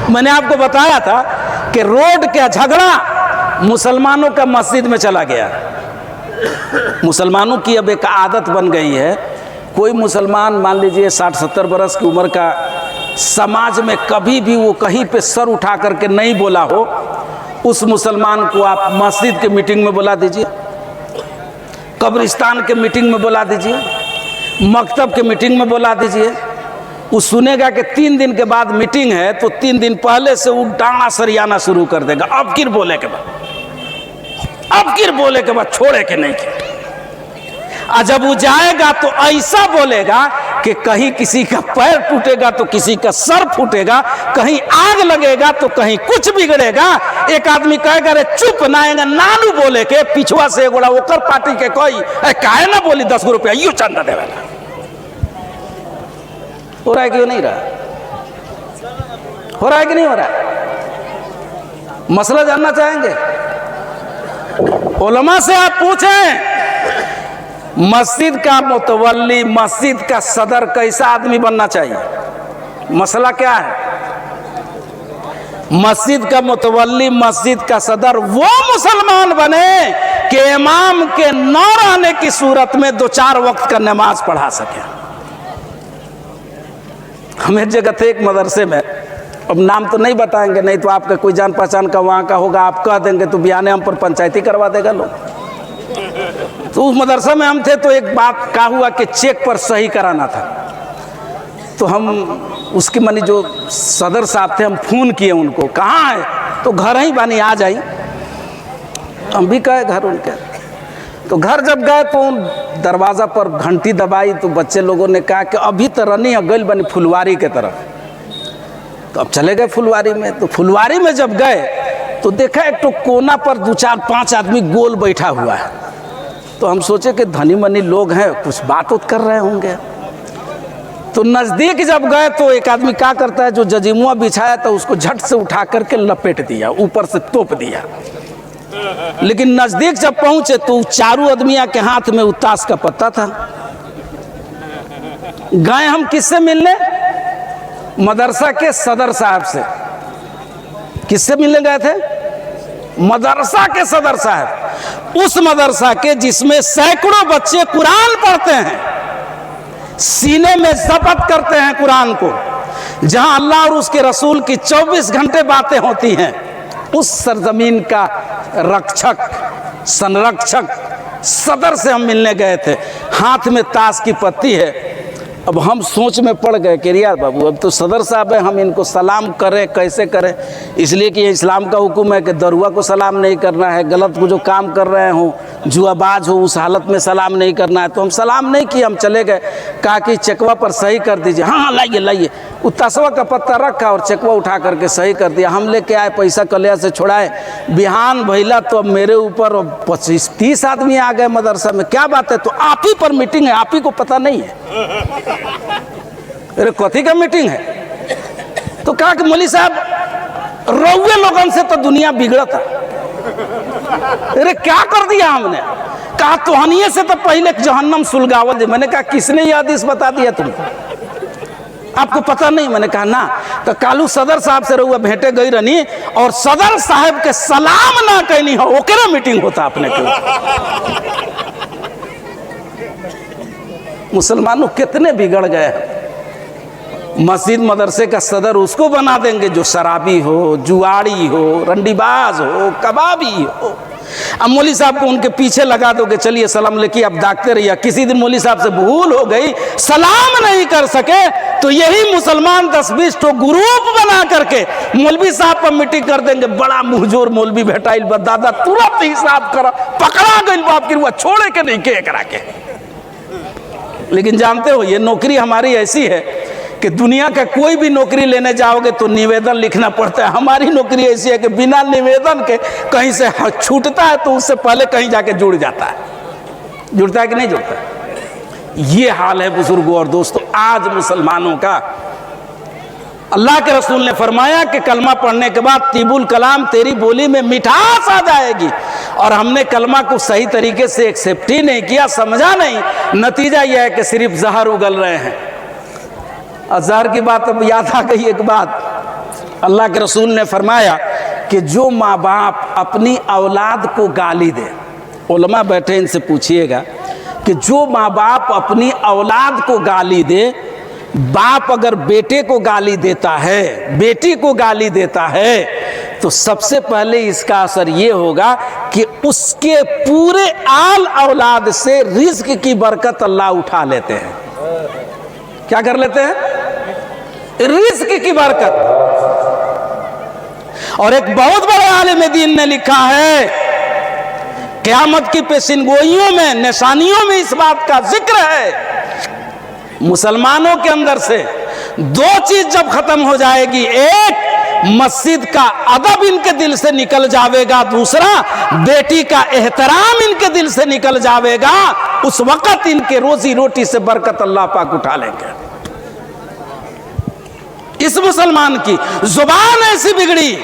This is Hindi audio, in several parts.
मैंने आपको बताया था कि रोड का झगड़ा मुसलमानों का मस्जिद में चला गया। मुसलमानों की अब एक आदत बन गई है, कोई मुसलमान मान लीजिए 60-70 बरस की उम्र का समाज में कभी भी वो कहीं पे सर उठा करके नहीं बोला हो, उस मुसलमान को आप मस्जिद के मीटिंग में बुला दीजिए, कब्रिस्तान के मीटिंग में बुला दीजिए, मकतब के मीटिंग में बुला दीजिए। वो सुनेगा कि 3 दिन के बाद मीटिंग है तो 3 दिन पहले से वो डांडा सरियाना शुरू कर देगा। अब किर बोले के बाद छोड़े के नहीं के। और जब वो जाएगा तो ऐसा बोलेगा कि कहीं किसी का पैर टूटेगा तो किसी का सर फूटेगा, कहीं आग लगेगा तो कहीं कुछ बिगड़ेगा। एक आदमी कहेगा अरे चुप नाएगा नानू बोले के पिछुआ से एगोड़ा ओकर पार्टी के कोई काहे ना बोली 10 रुपया यू चंदा देवेला। हो रहा है कि नहीं रहा? हो रहा है कि नहीं हो रहा है? मसला जानना चाहेंगे? उलमा से आप पूछें मस्जिद का मुतवल्ली, मस्जिद का सदर कैसा आदमी बनना चाहिए? मसला क्या है? मस्जिद का मुतवल्ली, मस्जिद का सदर वो मुसलमान बने कि इमाम के न रहने की सूरत में 2-4 वक्त का नमाज पढ़ा सके। हम एक जगह थे एक मदरसे में, अब नाम तो नहीं बताएंगे, नहीं तो आपका कोई जान पहचान का वहाँ का होगा, आप कह देंगे तो बयाने हम पर पंचायती करवा देगा लोग। तो उस मदरसा में हम थे तो एक बात का हुआ कि चेक पर सही कराना था। तो हम उसके मानी जो सदर साहब थे, हम फ़ोन किए उनको, कहाँ है? तो घर ही बानी आ जाई। हम भी कहे घर उनके। तो घर जब गए तो दरवाज़ा पर घंटी दबाई तो बच्चे लोगों ने कहा कि अभी तो रनी गई बनी फुलवारी के तरफ। तो अब चले गए फुलवारी में। तो फुलवारी में जब गए तो देखा एक तो कोना पर 2-4-5 आदमी गोल बैठा हुआ है। तो हम सोचे कि धनी मनी लोग हैं, कुछ बात उत कर रहे होंगे। तो नज़दीक जब गए तो एक आदमी क्या करता है, जो जजीमुआ बिछाया था उसको झट से उठा करके लपेट दिया, ऊपर से तोप दिया। लेकिन नज़दीक जब पहुंचे तो चारों आदमिया के हाथ में ताश का पत्ता था। गए हम किससे मिलने? मदरसा के सदर साहब से। किससे मिलने गए थे? मदरसा के सदर साहब। उस मदरसा के जिसमें सैकड़ों बच्चे कुरान पढ़ते हैं, सीने में ज़ब्त करते हैं कुरान को, जहां अल्लाह और उसके रसूल की 24 घंटे बातें होती हैं, उस सरजमीन का रक्षक, संरक्षक सदर से हम मिलने गए थे। हाथ में ताश की पत्ती है। अब हम सोच में पड़ गए कि यार बाबू अब तो सदर साहब है, हम इनको सलाम करें कैसे करें? इसलिए कि इस्लाम का हुक्म है कि दरुआ को सलाम नहीं करना है, गलत को जो काम कर रहे हो, जुआबाज हो, उस हालत में सलाम नहीं करना है। तो हम सलाम नहीं किए, हम चले गए। कहा कि चकवा पर सही कर दीजिए। हाँ लाइए लाइए। वो तसवा का पत्ता रखा और चकवा उठा करके सही कर दिया। हम लेके आए, पैसा कलिया से छुड़ाए। बिहान भैला तो अब मेरे ऊपर 25-30 आदमी आ गए मदरसा में। क्या बात है? तो आप ही पर मीटिंग है, आप ही को पता नहीं है? अरे कथी का मीटिंग है? तो कहा कि मौली साहब रउए लोगन से तो दुनिया बिगड़ता। अरे क्या कर दिया हमने? कहा तोहनिये से तो पहले जहन्नम सुलगावल। मैंने कहा किसने यह हदीस बता दिया तुमको? आपको पता नहीं? मैंने कहा ना। तो कालू सदर साहब से रउआ भेंटे गई रहनी और सदर साहब के सलाम ना कहनी हो, ओकरे मीटिंग होता अपने को। मुसलमानों कितने बिगड़ गए हैं। मस्जिद मदरसे का सदर उसको बना देंगे जो शराबी हो, जुआड़ी हो, रंडीबाज हो, कबाबी हो। अब मौली साहब को उनके पीछे लगा दोगे, चलिए सलाम लेके अब दागते रहिए। किसी दिन मौली साहब से भूल हो गई, सलाम नहीं कर सके, तो यही मुसलमान 10-20 तो ग्रुप बना करके मौलवी साहब पर मीटिंग कर देंगे। बड़ा मुहजोर मौलवी भेटाइल बा, दादा तुरंत हिसाब करा, पकड़ा गई बाप की रुआ, छोड़े के नहीं के करा के। लेकिन जानते हो ये नौकरी हमारी ऐसी है कि दुनिया का कोई भी नौकरी लेने जाओगे तो निवेदन लिखना पड़ता है। हमारी नौकरी ऐसी है कि बिना निवेदन के कहीं से छूटता है तो उससे पहले कहीं जाके जुड़ जाता है। जुड़ता है कि नहीं जुड़ता? ये हाल है बुजुर्गों और दोस्तों आज मुसलमानों का। अल्लाह के रसूल ने फरमाया कि कलमा पढ़ने के बाद तीबुल कलाम, तेरी बोली में मिठास आ जाएगी। और हमने कलमा को सही तरीके से एक्सेप्ट ही नहीं किया, समझा नहीं। नतीजा यह है कि सिर्फ जहर उगल रहे हैं। और जहर की बात अब याद आ गई एक बात। अल्लाह के रसूल ने फरमाया कि जो माँ बाप अपनी औलाद को गाली दे, उलमा बैठे इनसे पूछिएगा कि जो माँ बाप अपनी औलाद को गाली दे, बाप अगर बेटे को गाली देता है, बेटी को गाली देता है, तो सबसे पहले इसका असर ये होगा कि उसके पूरे आल औलाद से रिज्क की बरकत अल्लाह उठा लेते हैं। क्या कर लेते हैं? रिज्क की बरकत। और एक बहुत बड़े आलिम दीन ने लिखा है, क़यामत की पेशिनगोइयों में, निशानियों में इस बात का जिक्र है, मुसलमानों के अंदर से दो चीज जब खत्म हो जाएगी, एक मस्जिद का अदब इनके दिल से निकल जाएगा, दूसरा बेटी का एहतराम इनके दिल से निकल जाएगा, उस वक्त इनके रोजी रोटी से बरकत अल्लाह पाक उठा लेंगे। इस मुसलमान की जुबान ऐसी बिगड़ी,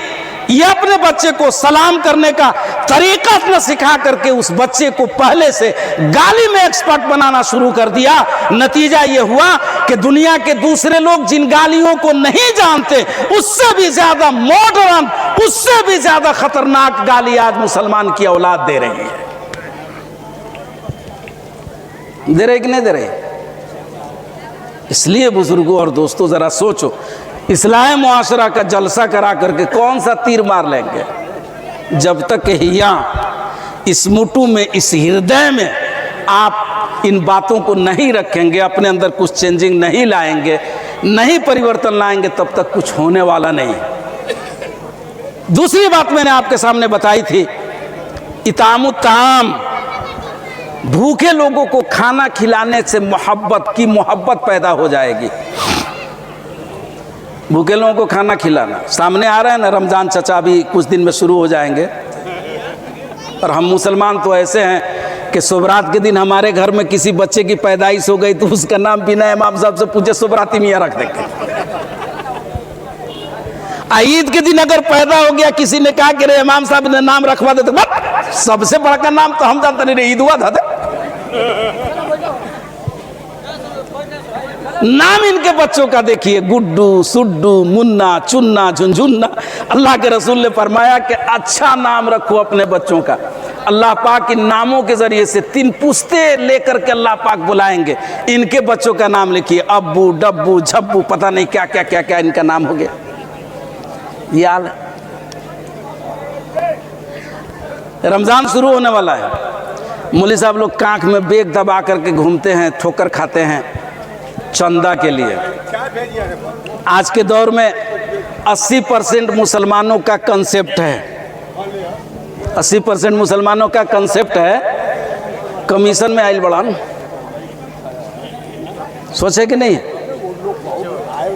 ये अपने बच्चे को सलाम करने का तरीका न सिखा करके उस बच्चे को पहले से गाली में एक्सपर्ट बनाना शुरू कर दिया। नतीजा ये हुआ कि दुनिया के दूसरे लोग जिन गालियों को नहीं जानते, उससे भी ज्यादा मॉडर्न, उससे भी ज्यादा खतरनाक गाली आज मुसलमान की औलाद दे रही है। दे रहे कि नहीं दे रहे? इसलिए बुजुर्गों और दोस्तों, जरा सोचो, इस्लाह मुआशरा का जलसा करा करके कौन सा तीर मार लेंगे? जब तक यहाँ इस मुट्ठू में, इस हृदय में आप इन बातों को नहीं रखेंगे, अपने अंदर कुछ चेंजिंग नहीं लाएंगे, नहीं परिवर्तन लाएंगे, तब तक कुछ होने वाला नहीं। दूसरी बात मैंने आपके सामने बताई थी, इतामुत ताम, भूखे लोगों को खाना खिलाने से मोहब्बत पैदा हो जाएगी। भूखे लोगों को खाना खिलाना, सामने आ रहा है ना, रमज़ान चचा भी कुछ दिन में शुरू हो जाएंगे। और हम मुसलमान तो ऐसे हैं कि सुबरात के दिन हमारे घर में किसी बच्चे की पैदाइश हो गई तो उसका नाम बिना इमाम साहब से पूछे सुबराती मियाँ रख देंगे। ईद के दिन अगर पैदा हो गया, किसी ने कहा कि रे इमाम साहब ने नाम रखवा दे, तो सबसे बड़ा का नाम तो हम जानते नहीं, ईद हुआ था। नाम इनके बच्चों का देखिए, गुड्डू, सुड्डू, मुन्ना, चुन्ना, झुनझुन्ना। अल्लाह के रसूल ने फरमाया कि अच्छा नाम रखो अपने बच्चों का। अल्लाह पाक इन नामों के जरिए से 3 पुश्ते लेकर के अल्लाह पाक बुलाएंगे। इनके बच्चों का नाम लिखिए, अब्बू, डब्बू, झब्बू, पता नहीं क्या क्या क्या क्या इनका नाम हो गया। याद, रमजान शुरू होने वाला है, मौलवी साहब लोग कांख में बेग दबा करके घूमते हैं, ठोकर खाते हैं चंदा के लिए। आज के दौर में 80% मुसलमानों का कंसेप्ट है, 80% मुसलमानों का कंसेप्ट है कमीशन में आइल बढ़ान। सोचे कि नहीं?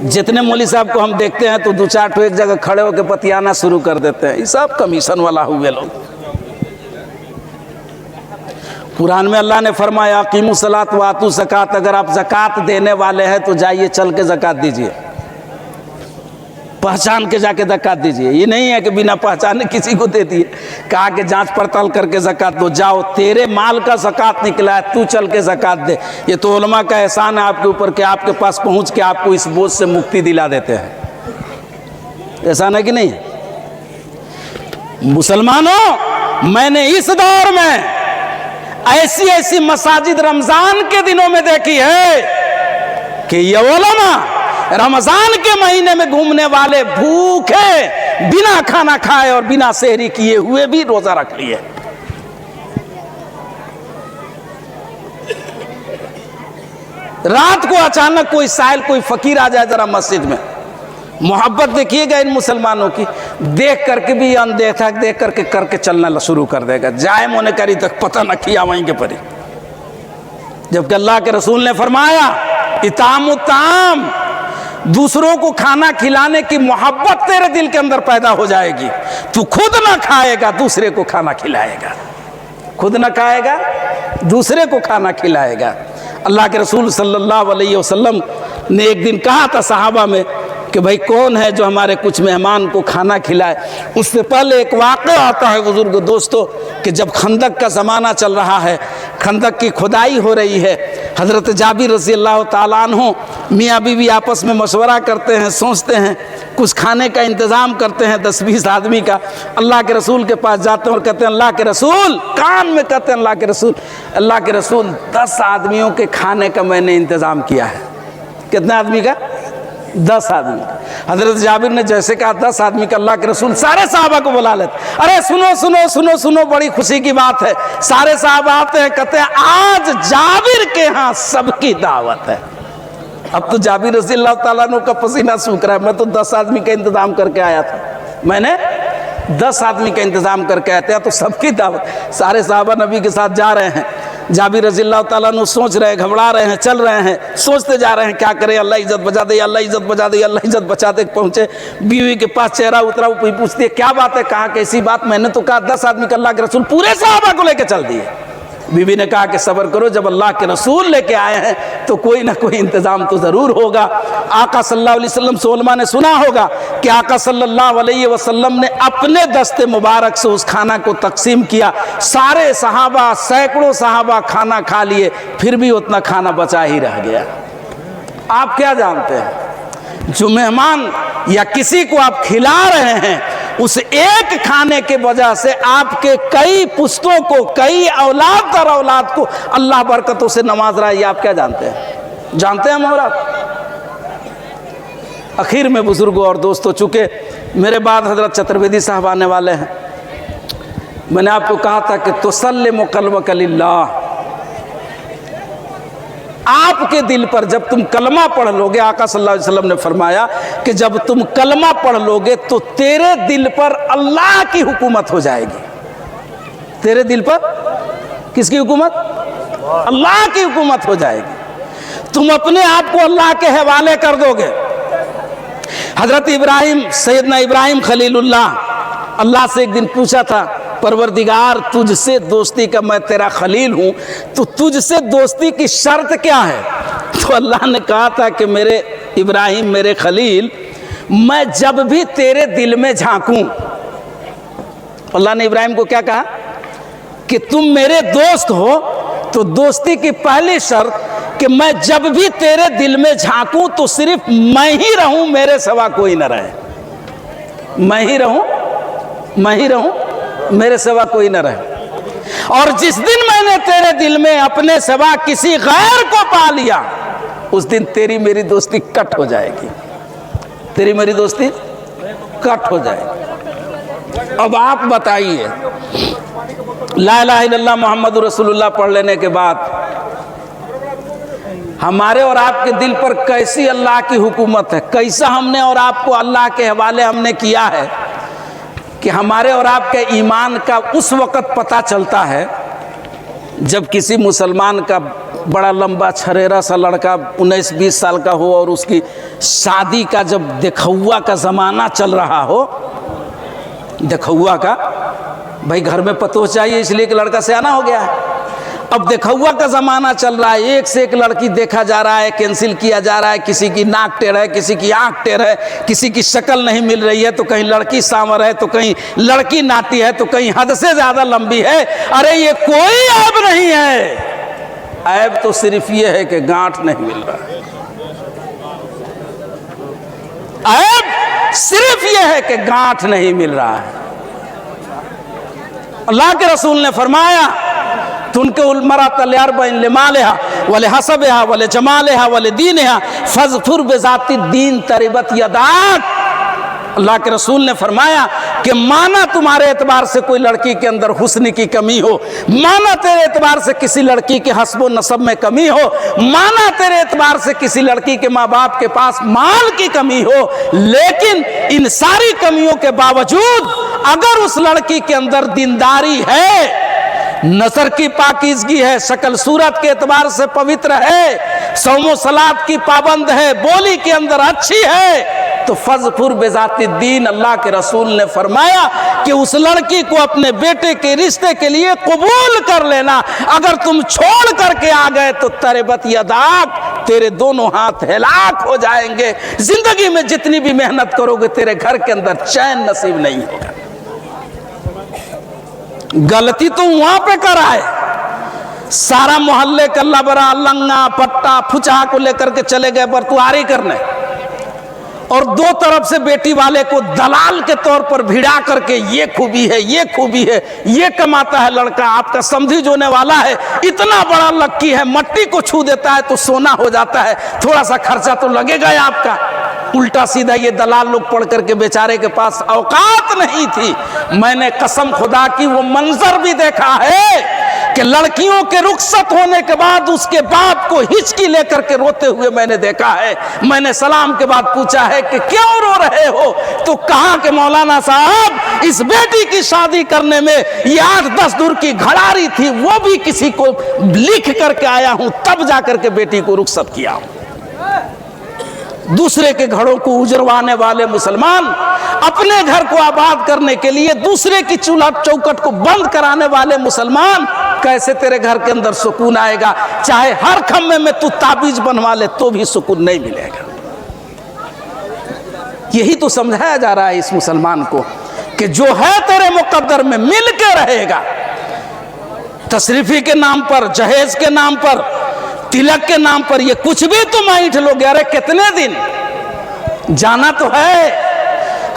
जितने मौलवी साहब को हम देखते हैं तो 2-4 ठो एक जगह खड़े होकर बतियाना शुरू कर देते हैं, ये सब कमीशन वाला हुए लोग। कुरान में अल्लाह ने फरमाया कीमुस्सलात व आतू ज़कात, अगर आप ज़कात देने वाले हैं तो जाइए चल के ज़कात दीजिए, पहचान के जाके ज़कात दीजिए। ये नहीं है कि बिना पहचाने किसी को दे दिए, कहा कि जांच पड़ताल करके ज़कात दो। जाओ, तेरे माल का ज़कात निकला है, तू चल के ज़कात दे। ये तो उलमा का एहसान है आपके ऊपर कि आपके पास पहुँच के आपको इस बोझ से मुक्ति दिला देते हैं। एहसान है कि नहीं? मुसलमानों, मैंने इस दौर में ऐसी ऐसी मसाजिद रमजान के दिनों में देखी है कि ये उलमा रमजान के महीने में घूमने वाले भूखे, बिना खाना खाए और बिना सेहरी किए हुए भी रोजा रख लिए। रात को अचानक कोई साइल, कोई फकीर आ जाए जरा मस्जिद में, मोहब्बत देखिएगा इन मुसलमानों की, देख करके भी अनदेखा देख करके चलना शुरू कर देगा। जाए मोने करी तक पता न किया वहीं के परी। जबकि अल्लाह के रसूल ने फरमाया इतामुत्ताम, दूसरों को खाना खिलाने की मोहब्बत तेरे दिल के अंदर पैदा हो जाएगी। तू खुद ना खाएगा, दूसरे को खाना खिलाएगा। खुद ना खाएगा, दूसरे को खाना खिलाएगा। अल्लाह के रसूल सल्लल्लाहु अलैहि वसल्लम ने एक दिन कहा था सहाबा में कि भाई कौन है जो हमारे कुछ मेहमान को खाना खिलाए। उससे पहले एक वाक़या आता है बुजुर्ग दोस्तों कि जब खंदक का ज़माना चल रहा है, खंदक की खुदाई हो रही है। हज़रत जाबिर रज़ी अल्लाह ताला अन्हु मियाँ बीवी आपस में मशवरा करते हैं, सोचते हैं, कुछ खाने का इंतज़ाम करते हैं 10-20 आदमी का। अल्लाह के रसूल के पास जाते हैं और कहते हैं अल्लाह के रसूल, कान में कहते हैं अल्लाह के रसूल 10 आदमियों के खाने का मैंने इंतज़ाम किया है। कितने आदमी का? 10 आदमी। हज़रत जाबिर ने जैसे कहा 10 आदमी का, अल्लाह के रसूल सारे साहबा को बुला लेते, अरे सुनो सुनो सुनो सुनो, बड़ी खुशी की बात है। सारे साहबा आते हैं, कहते हैं आज जाबिर के यहाँ सबकी दावत है। अब तो जाबिर रज़ी अल्लाह ताला अन्हु का पसीना सूख रहा है, मैं तो 10 आदमी का इंतज़ाम करके आया था, मैंने 10 आदमी का इंतज़ाम करके आया था, तो सबकी दावत। सारे साहबा नबी के साथ जा रहे हैं। जाबिर रज़ी अल्लाह ताला अन्हु सोच रहे हैं, घबरा रहे हैं, चल रहे हैं, सोचते जा रहे हैं क्या करें, अल्लाह इज्जत बचा दे, अल्लाह इज्जत बचा दे, अल्लाह इज्जत बचा दे। पहुँचे बीवी के पास, चेहरा उतरा, पूछती है क्या बात है, कहाँ कैसी बात? मैंने तो कहा 10 आदमी का, अल्लाह के रसूल पूरे साहबा को लेकर चल दिए। बीवी ने कहा कि सब्र करो, जब अल्लाह के रसूल लेके आए हैं तो कोई ना कोई इंतज़ाम तो ज़रूर होगा। आका सल्लल्लाहु अलैहि वसल्लम से उलमा ने सुना होगा कि आका सल्लल्लाहु अलैहि वसल्लम ने अपने दस्ते मुबारक से उस खाना को तकसीम किया। सारे सहाबा, सैकड़ों सहाबा खाना खा लिए, फिर भी उतना खाना बचा ही रह गया। आप क्या जानते हैं, जो मेहमान या किसी को आप खिला रहे हैं, उस एक खाने के वजह से आपके कई पुश्तों को, कई औलाद दर औलाद को अल्लाह बरकतों से नवाज रहा है। ये आप क्या जानते हैं? जानते हैं मोहरा? आखिर में बुजुर्गों और दोस्तों, चूँकि मेरे बाद हजरत चतुर्वेदी साहब आने वाले हैं, मैंने आपको कहा था कि तुसल्लिमु क़ल्बक लिल्लाह, आपके दिल पर जब तुम कलमा पढ़ लोगे, आका सल्लल्लाहु अलैहि वसल्लम ने फरमाया कि जब तुम कलमा पढ़ लोगे तो तेरे दिल पर अल्लाह की हुकूमत हो जाएगी। तेरे दिल पर किसकी हुकूमत? अल्लाह की हुकूमत हो जाएगी। तुम अपने आप को अल्लाह के हवाले कर दोगे। हजरत इब्राहिम, सैयदना इब्राहिम खलीलुल्लाह अल्लाह से एक दिन पूछा था, परवरदिगार तुझसे दोस्ती का, मैं तेरा खलील हूँ, तो तुझसे दोस्ती की शर्त क्या है? तो अल्लाह ने कहा था कि मेरे इब्राहिम, मेरे खलील, मैं जब भी तेरे दिल में झांकूं, अल्लाह ने इब्राहिम को क्या कहा कि तुम मेरे दोस्त हो, तो दोस्ती की पहली शर्त कि मैं जब भी तेरे दिल में झांकूं तो सिर्फ मैं ही रहूं, मेरे सिवा कोई न रहे। मैं ही रहूं, मैं ही रहूं, मेरे सिवा कोई न रहे। और जिस दिन मैंने तेरे दिल में अपने सिवा किसी गैर को पा लिया, उस दिन तेरी मेरी दोस्ती कट हो जाएगी। तेरी मेरी दोस्ती कट हो जाएगी। अब आप बताइए, ला इलाहा इल्लल्लाह मुहम्मदुर रसूलुल्लाह पढ़ लेने के बाद हमारे और आपके दिल पर कैसी अल्लाह की हुकूमत है, कैसा हमने और आपको अल्लाह के हवाले हमने किया है कि हमारे और आपके ईमान का उस वक़्त पता चलता है जब किसी मुसलमान का बड़ा लंबा छरेरा सा लड़का 19-20 साल का हो और उसकी शादी का जब देखौआ का ज़माना चल रहा हो। देखौआ का, भाई घर में पतो चाहिए, इसलिए कि लड़का सियाना हो गया है। अब देखौआ का ज़माना चल रहा है, एक से एक लड़की देखा जा रहा है, कैंसिल किया जा रहा है। किसी की नाक टेढ़ है, किसी की आँख टेढ़ है, किसी की शक्ल नहीं मिल रही है, तो कहीं लड़की सांवर है, तो कहीं लड़की नाटी है, तो कहीं हद से ज़्यादा लंबी है। अरे ये कोई ऐब नहीं है, ऐब तो सिर्फ ये है कि गांठ नहीं मिल रहा है। ऐब सिर्फ ये है कि गांठ नहीं मिल रहा है। अल्लाह के रसूल ने फरमाया, तुनके उलमरा तल्यार बिन लिमालिहा वले हसबिहा वले जमालिहा वले दीनिहा फज़फुर बिज़ाति दीन तरिबत यदाक। अल्लाह के रसूल ने फरमाया कि माना तुम्हारे एतबार से कोई लड़की के अंदर हुस्न की कमी हो, माना तेरे एतबार से किसी लड़की के हस्बो नसब में कमी हो, माना तेरे एतबार से किसी लड़की के माँ बाप के पास माल की कमी हो, लेकिन इन सारी कमियों के बावजूद अगर उस लड़की के अंदर दीनदारी है, नजर की पाकीज़गी है, शक्ल सूरत के एतबार से पवित्र है, सौमो सलात की पाबंद है, बोली के अंदर अच्छी है, तो फज़फुर बिज़ाति दीन, अल्लाह के रसूल ने फरमाया कि उस लड़की को अपने बेटे के रिश्ते के लिए कबूल कर लेना। अगर तुम छोड़ करके आ गए तो तरिबत यदाक, तेरे दोनों हाथ हलाक हो जाएंगे। जिंदगी में जितनी भी मेहनत करोगे तेरे घर के अंदर चैन नसीब नहीं होगा। गलती तो वहां पे कराए सारा मोहल्ले का लबरा लंगा पट्टा फुचा को लेकर के चले गए बरतुआरी करने, और दो तरफ से बेटी वाले को दलाल के तौर पर भिड़ा करके ये खूबी है, ये खूबी है, ये कमाता है लड़का, आपका समधी जोने वाला है, इतना बड़ा लक्की है, मट्टी को छू देता है तो सोना हो जाता है, थोड़ा सा खर्चा तो लगेगा ही आपका। उल्टा सीधा ये दलाल लोग पढ़ करके बेचारे के पास औकात नहीं थी। मैंने कसम खुदा की वो मंजर भी देखा है कि लड़कियों के रुखसत होने के बाद उसके बाप को हिचकी लेकर के रोते हुए मैंने देखा है। मैंने सलाम के बाद पूछा है कि क्यों रो रहे हो, तो कहा कि मौलाना साहब इस बेटी की शादी करने में ये 8-10 दूर की घड़ारी थी, वो भी किसी को लिख करके आया हूं, तब जाकर के बेटी को रुखसत किया हूं। दूसरे के घरों को उजरवाने वाले मुसलमान अपने घर को आबाद करने के लिए दूसरे की चूल्हा चौकट को बंद कराने वाले मुसलमान, कैसे तेरे घर के अंदर सुकून आएगा? चाहे हर खम्भे में तू ताबीज बनवा ले तो भी सुकून नहीं मिलेगा। यही तो समझाया जा रहा है इस मुसलमान को कि जो है तेरे मुकद्दर में मिल के रहेगा। तशरीफी के नाम पर, जहेज के नाम पर, तिलक के नाम पर ये कुछ भी तुम ऐंठ लोगे। अरे कितने दिन जाना तो है,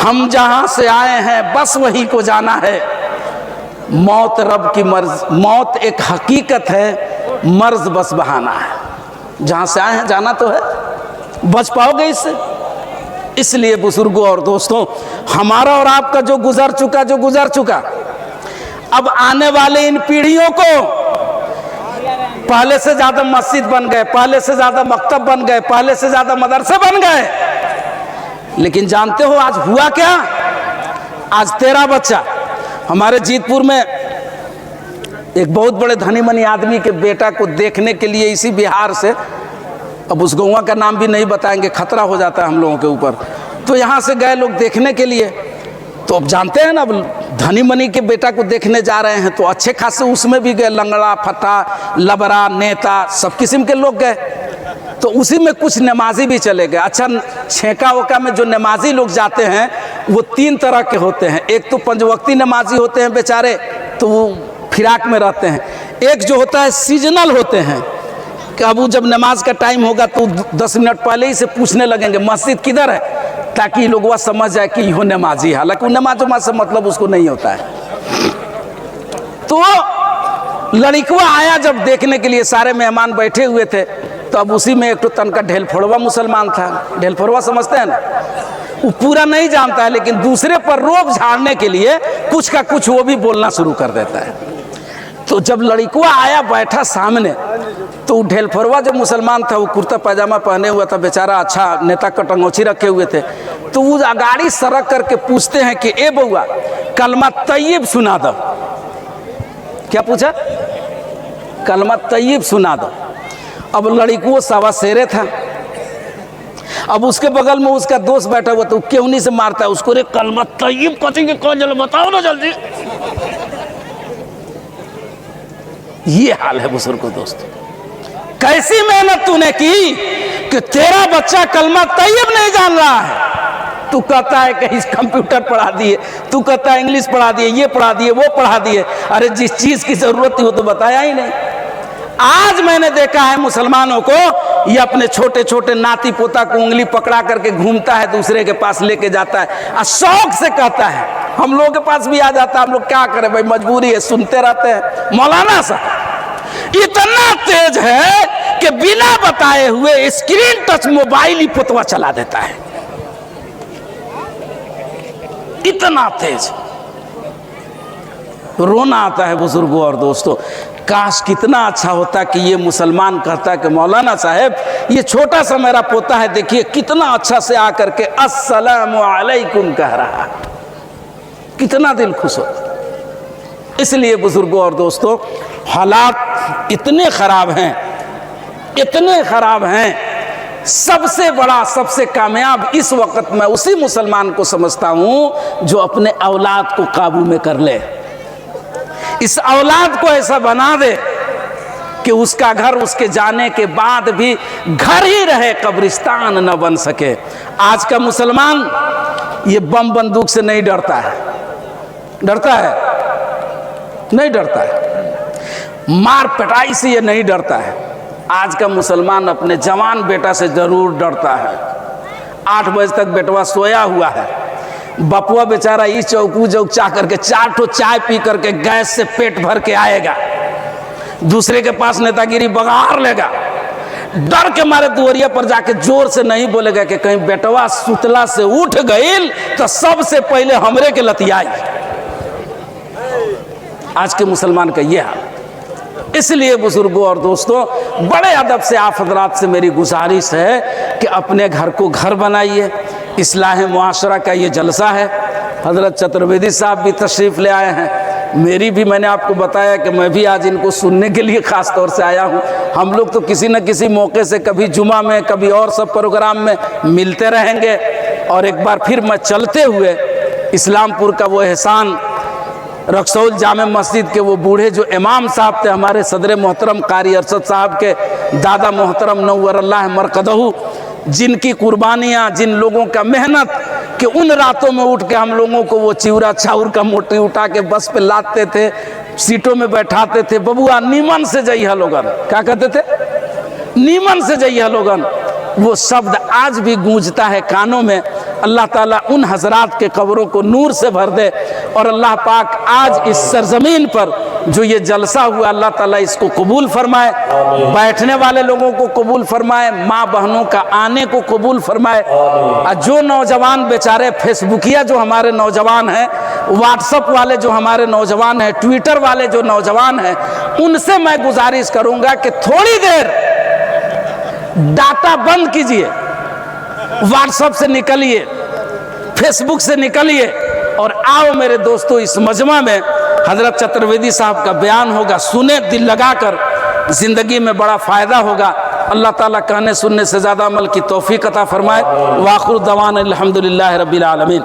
हम जहां से आए हैं बस वहीं को जाना है। मौत रब की मर्ज, मौत एक हकीकत है, मर्ज बस बहाना है। जहां से आए हैं जाना तो है, बच पाओगे इससे? इसलिए बुजुर्गों और दोस्तों, हमारा और आपका जो गुजर चुका, अब आने वाले इन पीढ़ियों को पहले से ज्यादा मस्जिद बन गए, पहले से ज्यादा मकतब बन गए, पहले से ज्यादा मदरसे बन गए। लेकिन जानते हो आज हुआ क्या? आज तेरा बच्चा, हमारे जीतपुर में एक बहुत बड़े धनी मनी आदमी के बेटा को देखने के लिए इसी बिहार से, अब उस गौवा का नाम भी नहीं बताएंगे, खतरा हो जाता है हम लोगों के ऊपर, तो यहाँ से गए लोग देखने के लिए। तो अब जानते हैं ना, धनी मनी के बेटा को देखने जा रहे हैं तो अच्छे खासे उसमें भी गए, लंगड़ा फटा लबरा नेता सब किस्म के लोग गए। तो उसी में कुछ नमाजी भी चले गए। अच्छा, छेका वोका में जो नमाजी लोग जाते हैं वो 3 तरह के होते हैं। एक तो पंचवक्ती नमाजी होते हैं बेचारे, तो वो फिराक में रहते हैं। एक जो होता है सीजनल होते हैं कि अब जब नमाज का टाइम होगा तो 10 मिनट पहले ही से पूछने लगेंगे मस्जिद किधर है, ताकि लोग वह समझ जाए कि यो नमाजी है। हालांकि नमाज से मतलब उसको नहीं होता है। तो लड़कवा आया जब देखने के लिए, सारे मेहमान बैठे हुए थे, तो अब उसी में एक तो तनका ढेलफोड़वा मुसलमान था। ढेलफोड़वा समझते हैं ना? वो पूरा नहीं जानता है, लेकिन दूसरे पर रोब झाड़ने के लिए कुछ का कुछ वो भी बोलना शुरू कर देता है। तो जब लड़कवा आया बैठा सामने, तो ढेलफोड़वा जो मुसलमान था वो कुर्ता पैजामा पहने हुआ था बेचारा, अच्छा नेता कटंगोची रखे हुए थे। तो वो गाड़ी सरक करके पूछते हैं कि ए बउआ कलमा तैयब सुना दो। क्या पूछा? कलमा तैयब सुना दो। अब लड़को सवा शेरे था, अब उसके बगल में उसका दोस्त बैठा हुआ, तो क्यों नहीं से मारता है उसको, रे कलमा तैयब कथी के कौन, जल बताओ ना जल्दी। ये हाल है बुजुर्गों दोस्तों। कैसी मेहनत तूने की कि तेरा बच्चा कलमा तैयब नहीं जान रहा है। तू कहता है कहीं कंप्यूटर पढ़ा दिए, तू कहता है इंग्लिश पढ़ा दिए, ये पढ़ा दिए, वो पढ़ा दिए। अरे जिस चीज की जरूरत थी वो तो बताया ही नहीं। आज मैंने देखा है मुसलमानों को, ये अपने छोटे छोटे नाती पोता को उंगली पकड़ा करके घूमता है, दूसरे के पास लेके जाता है और शौक से कहता है। हम लोगों के पास भी आ जाता है, हम लोग क्या करें भाई, मजबूरी है, सुनते रहते हैं। मौलाना साहब इतना तेज है कि बिना बताए हुए स्क्रीन टच मोबाइल ही पुतवा चला देता है, इतना तेज। रोना आता है बुजुर्गों और दोस्तों। काश कितना अच्छा होता कि ये मुसलमान कहता कि मौलाना साहब ये छोटा सा मेरा पोता है, देखिए कितना अच्छा से आकर के अस्सलामु अलैकुम कह रहा है, कितना दिल खुश होता। इसलिए बुजुर्गों और दोस्तों, हालात इतने खराब हैं, इतने खराब हैं। सबसे बड़ा, सबसे कामयाब इस वक्त मैं उसी मुसलमान को समझता हूं जो अपने औलाद को काबू में कर ले, इस औलाद को ऐसा बना दे कि उसका घर उसके जाने के बाद भी घर ही रहे, कब्रिस्तान न बन सके। आज का मुसलमान ये बम बंदूक से नहीं डरता है, डरता है? नहीं डरता है। मार पिटाई से ये नहीं डरता है। आज का मुसलमान अपने जवान बेटा से जरूर डरता है। 8 बजे तक बेटवा सोया हुआ है, बपुआ बेचारा इस चौकू चौक करके 4 ठो चाय पी करके गैस से पेट भर के आएगा, दूसरे के पास नेतागिरी बगार लेगा, डर के मारे दुआरिया पर जाके जोर से नहीं बोलेगा कि कहीं बेटवा सुतला से उठ गई तो सबसे पहले हमरे के लतियाई। आज के मुसलमान का यह हाल। इसलिए बुजुर्गों और दोस्तों, बड़े अदब से आप हजरात से मेरी गुजारिश है कि अपने घर को घर बनाइए। इस्लाह मुआशरा का ये जलसा है। हजरत चतुर्वेदी साहब भी तशरीफ़ ले आए हैं। मेरी भी, मैंने आपको बताया कि मैं भी आज इनको सुनने के लिए ख़ास तौर से आया हूँ। हम लोग तो किसी न किसी मौके से, कभी जुमा में, कभी और सब प्रोग्राम में मिलते रहेंगे। और एक बार फिर मैं चलते हुए इस्लामपुर का वो एहसान, रक्सौल जामे मस्जिद के वो बूढ़े जो इमाम साहब थे, हमारे सदर मोहतरम कारी अरशद साहब के दादा मोहतरम नव्वर अल्लाह मरकदहू, जिनकी कुर्बानियाँ, जिन लोगों का मेहनत कि उन रातों में उठ के हम लोगों को वो चिवड़ा चाउर का मोटी उठा के बस पे लादते थे, सीटों में बैठाते थे। बबुआ नीमन से जइहा लोगन, क्या कहते थे? नीमन से जइहा लोगन। वो शब्द आज भी गूंजता है कानों में। अल्लाह ताला उन हजरात के कब्रों को नूर से भर दे। और अल्लाह पाक आज इस सरजमीन पर जो ये जलसा हुआ, अल्लाह ताला इसको कबूल फरमाए, बैठने वाले लोगों को कबूल फरमाए, माँ बहनों का आने को कबूल फरमाए। और जो नौजवान बेचारे फेसबुकिया जो हमारे नौजवान हैं, व्हाट्सअप वाले जो हमारे नौजवान हैं, ट्विटर वाले जो नौजवान हैं, उनसे मैं गुजारिश करूँगा कि थोड़ी देर डाटा बंद कीजिए, व्हाट्सएप से निकलिए, फेसबुक से निकलिए और आओ मेरे दोस्तों, इस मजमा में हजरत चतुर्वेदी साहब का बयान होगा, सुने दिल लगाकर, जिंदगी में बड़ा फ़ायदा होगा। अल्लाह ताला कहने सुनने से ज़्यादा अमल की तौफीक अता फरमाए। वाखिर दवाना अल्हम्दुलिल्लाहि रब्बिल आलमीन।